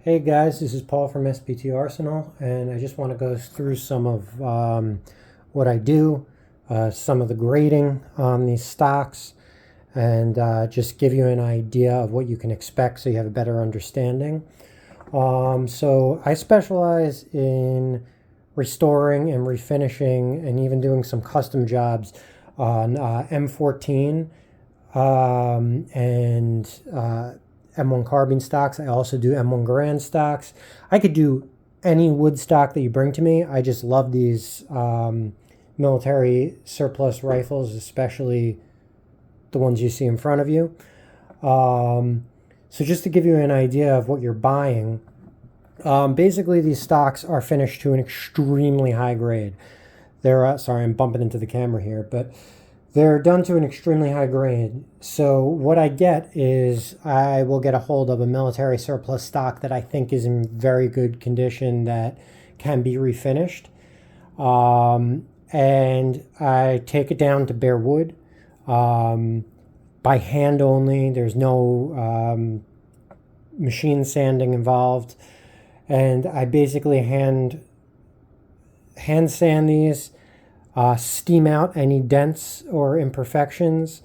Hey guys, this is Paul from SPT Arsenal, and I just want to go through some of what I do, some of the grading on these stocks, and just give you an idea of what you can expect so you have a better understanding. So I specialize in restoring and refinishing and even doing some custom jobs on M14 and M1 carbine stocks. I also do M1 Garand stocks. I could do any wood stock that you bring to me. I just love these military surplus rifles, especially the ones you see in front of you. So just to give you an idea of what you're buying, basically these stocks are finished to an extremely high grade. They're, sorry, I'm bumping into the camera here, but they're done to an extremely high grade. So what I get is I will get a hold of a military surplus stock that I think is in very good condition that can be refinished. And I take it down to bare wood by hand only. There's no machine sanding involved. And I basically hand sand these, steam out any dents or imperfections.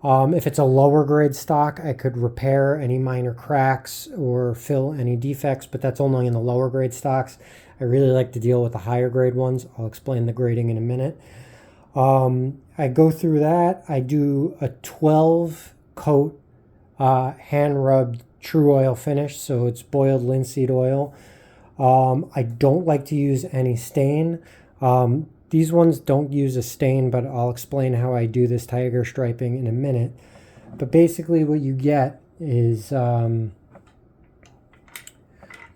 If it's a lower grade stock, I could repair any minor cracks or fill any defects, but that's only in the lower grade stocks. I really like to deal with the higher grade ones. I'll explain the grading in a minute. I go through that. I do a 12 coat hand rubbed true oil finish, so it's boiled linseed oil. I don't like to use any stain. These ones don't use a stain, but I'll explain how I do this tiger striping in a minute. But basically what you get is you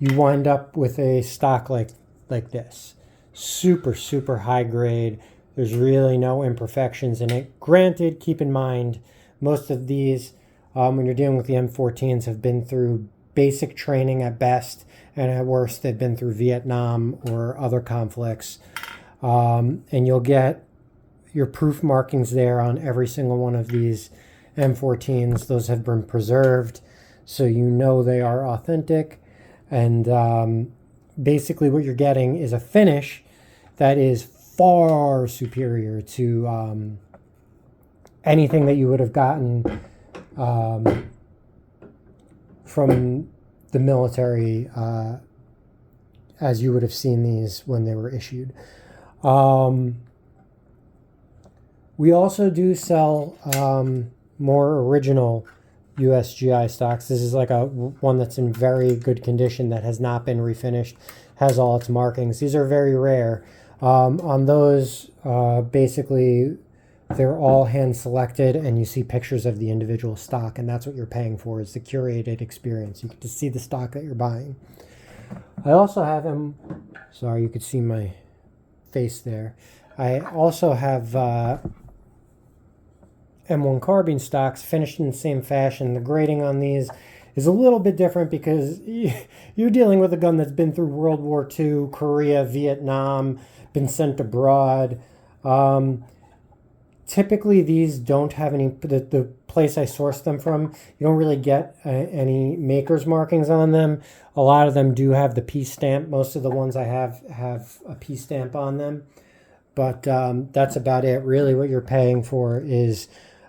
wind up with a stock like this. Super, super high grade. There's really no imperfections in it. Granted, keep in mind, most of these, when you're dealing with the M14s, have been through basic training at best, and at worst, they've been through Vietnam or other conflicts. And you'll get your proof markings there on every single one of these M14s. Those have been preserved, so you know they are authentic. And basically what you're getting is a finish that is far superior to anything that you would have gotten from the military as you would have seen these when they were issued. We also do sell more original USGI stocks. This is like one that's in very good condition that has not been refinished, has all its markings. These are very rare. On those, basically, they're all hand selected, and you see pictures of the individual stock, and that's what you're paying for, is the curated experience. You get to see the stock that you're buying. I also have them. Sorry, you could see my face there. I also have M1 carbine stocks finished in the same fashion. The grading on these is a little bit different because you're dealing with a gun that's been through World War II, Korea, Vietnam, been sent abroad. Typically, these don't have any, the place I source them from, you don't really get any maker's markings on them. A lot of them do have the P stamp. Most of the ones I have a P stamp on them. But that's about it. Really what you're paying for is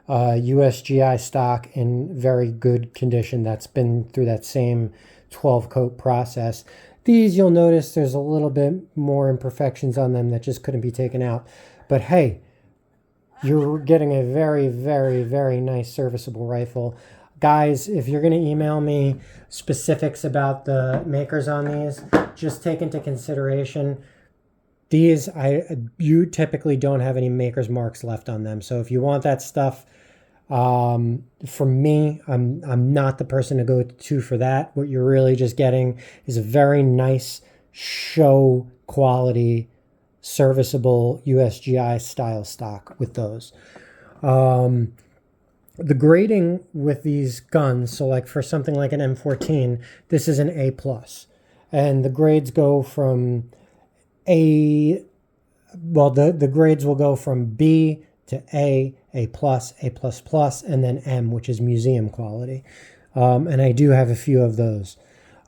USGI stock in very good condition that's been through that same 12 coat process. These, you'll notice there's a little bit more imperfections on them that just couldn't be taken out. But hey, you're getting a very, very, very nice serviceable rifle. Guys, if you're going to email me specifics about the makers on these, just take into consideration these, you typically don't have any maker's marks left on them. So if you want that stuff, from me, I'm not the person to go to for that. What you're really just getting is a very nice show quality serviceable USGI style stock with those. The grading with these guns, so like for something like an M14, this is an A+. And the grades go from the grades will go from B to A+, A++, and then M, which is museum quality. And I do have a few of those.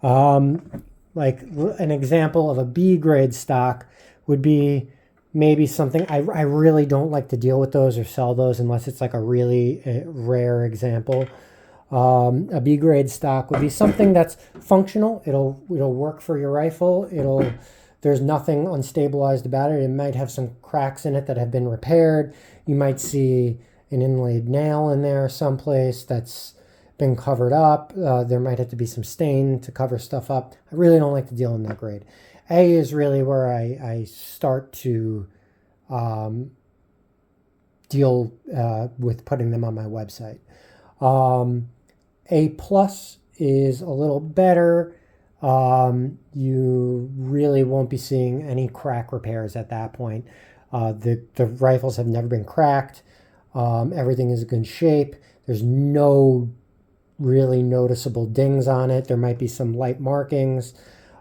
Like an example of a B grade stock would be maybe something, I really don't like to deal with those or sell those unless it's like a really rare example. A B grade stock would be something that's functional. It'll work for your rifle. There's nothing unstabilized about it. It might have some cracks in it that have been repaired. You might see an inlaid nail in there someplace that's been covered up. There might have to be some stain to cover stuff up. I really don't like to deal in that grade. A is really where I start to deal with putting them on my website. A plus is a little better. You really won't be seeing any crack repairs at that point. The rifles have never been cracked. Everything is in good shape. There's no really noticeable dings on it. There might be some light markings.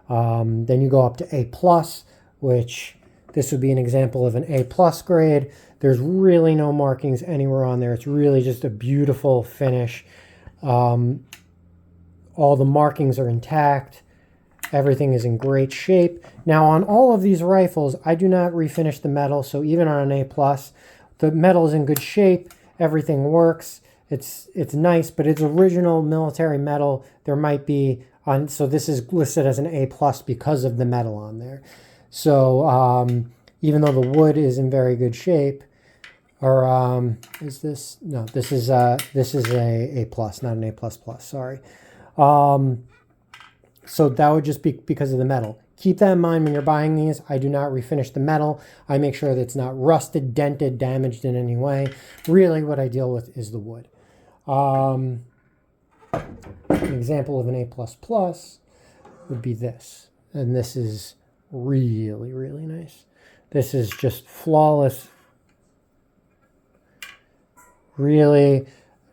Then you go up to A plus, which this would be an example of an A plus grade. There's really no markings anywhere on there. It's really just a beautiful finish. All the markings are intact. Everything is in great shape. Now on all of these rifles, I do not refinish the metal. So even on an A plus, the metal is in good shape. Everything works. It's nice, but it's original military metal. There might be on, so this is listed as an A plus because of the metal on there. So even though the wood is in very good shape, or is this, no, this is a A plus, not an A plus plus, sorry. So that would just be because of the metal. Keep that in mind when you're buying these. I do not refinish the metal. I make sure that it's not rusted, dented, damaged in any way. Really what I deal with is the wood. An example of an A plus plus would be this. And this is really, really nice. This is just flawless. Really,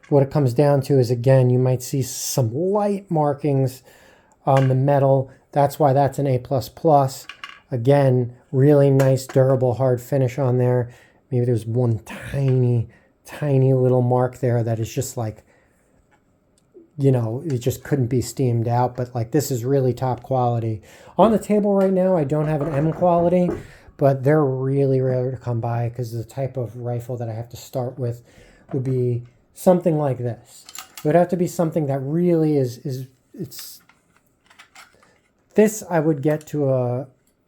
what it comes down to is, again, you might see some light markings on the metal. That's why that's an A plus plus. Again, really nice, durable, hard finish on there. Maybe there's one tiny, tiny little mark there that is just like, you know, it just couldn't be steamed out. But like, this is really top quality. On the table right now, I don't have an M quality, but they're really rare to come by because the type of rifle that I have to start with would be something like this. It would have to be something that really it's this I would get to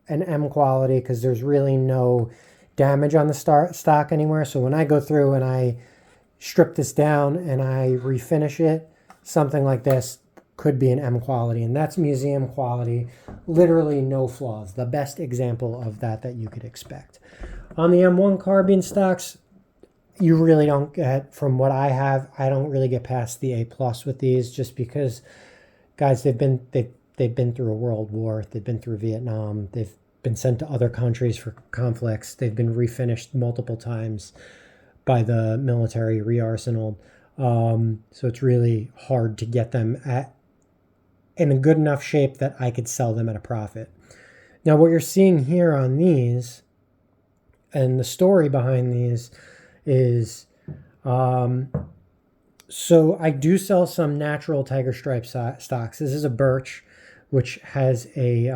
an M quality because there's really no damage on the stock anywhere. So when I go through and I strip this down and I refinish it, something like this could be an M quality, and that's museum quality, literally no flaws. The best example of that you could expect. On the M1 carbine stocks, you really don't get, from what I have, I don't really get past the A plus with these, just because, guys, they've been through a world war, they've been through Vietnam, they've been sent to other countries for conflicts, they've been refinished multiple times by the military, re-arsenaled. So it's really hard to get them in a good enough shape that I could sell them at a profit. Now, what you're seeing here on these, and the story behind these, is so I do sell some natural tiger stripe stocks. This is a birch, which has a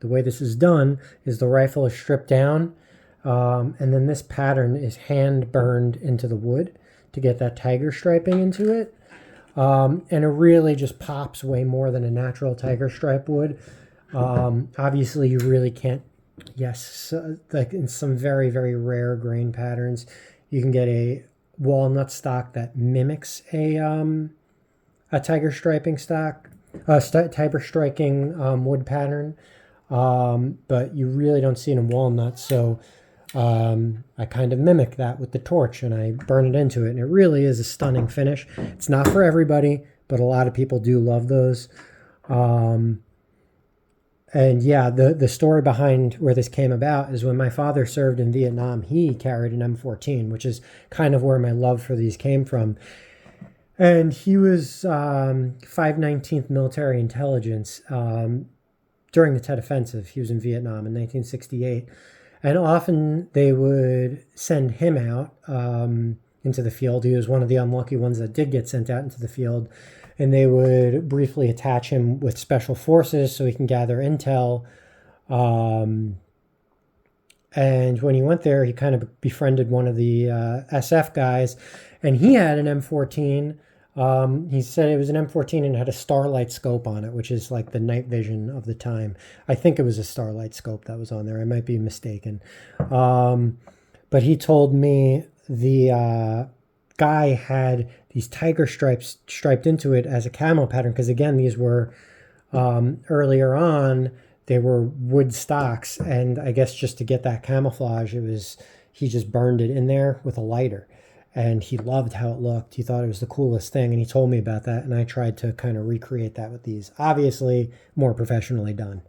the way this is done is the rifle is stripped down, and then this pattern is hand burned into the wood to get that tiger striping into it. And it really just pops way more than a natural tiger stripe would. Obviously, you really can't, yes, like in some very, very rare grain patterns, you can get a walnut stock that mimics a tiger striping stock, tiger striking wood pattern, but you really don't see it in walnut. So I kind of mimic that with the torch and I burn it into it, and it really is a stunning finish. It's not for everybody, but a lot of people do love those. And yeah, the story behind where this came about is when my father served in Vietnam, he carried an M14, which is kind of where my love for these came from. And he was 519th Military Intelligence during the Tet Offensive. He was in Vietnam in 1968. And often they would send him out into the field. He was one of the unlucky ones that did get sent out into the field. and they would briefly attach him with special forces so he can gather intel. And when he went there, he kind of befriended one of the SF guys, and he had an M14. He said it was an M14 and had a starlight scope on it, which is like the night vision of the time. I think it was a starlight scope that was on there. I might be mistaken. But he told me the guy had these tiger stripes striped into it as a camo pattern, because again, these were earlier on, they were wood stocks, and I guess just to get that camouflage, he just burned it in there with a lighter, and he loved how it looked. He thought it was the coolest thing, and he told me about that, and I tried to kind of recreate that with these. Obviously, more professionally done.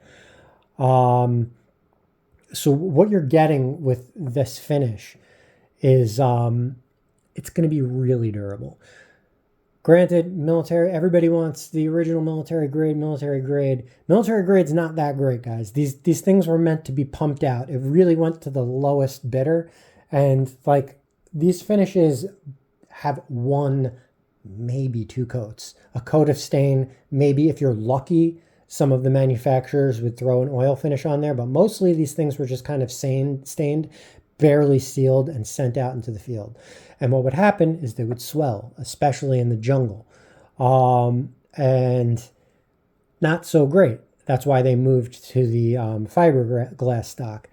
So what you're getting with this finish is it's going to be really durable. Granted, military, everybody wants the original military grade. Military grade's not that great, guys. These things were meant to be pumped out. It really went to the lowest bidder. And like, these finishes have one, maybe two coats. A coat of stain, maybe if you're lucky, some of the manufacturers would throw an oil finish on there, but mostly these things were just kind of stained, barely sealed, and sent out into the field. And what would happen is they would swell, especially in the jungle. And not so great. That's why they moved to the fiberglass stock.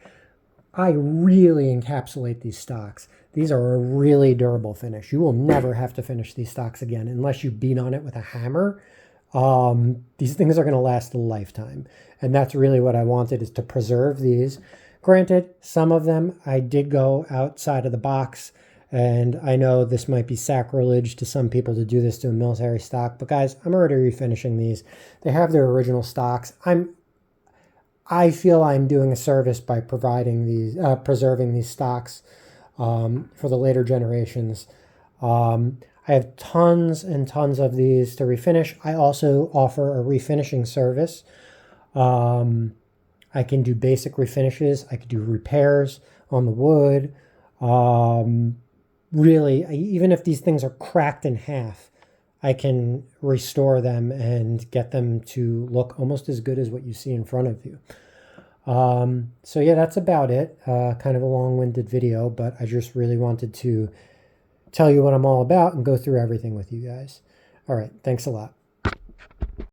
I really encapsulate these stocks. These are a really durable finish. You will never have to finish these stocks again unless you beat on it with a hammer. These things are going to last a lifetime. And that's really what I wanted, is to preserve these. Granted, some of them I did go outside of the box, and I know this might be sacrilege to some people to do this to a military stock, but guys, I'm already refinishing these. They have their original stocks. I feel I'm doing a service by providing these, preserving these stocks for the later generations. I have tons and tons of these to refinish. I also offer a refinishing service. I can do basic refinishes. I could do repairs on the wood. Really, even if these things are cracked in half, I can restore them and get them to look almost as good as what you see in front of you. So yeah, that's about it. Kind of a long-winded video, but I just really wanted to tell you what I'm all about and go through everything with you guys. All right, thanks a lot.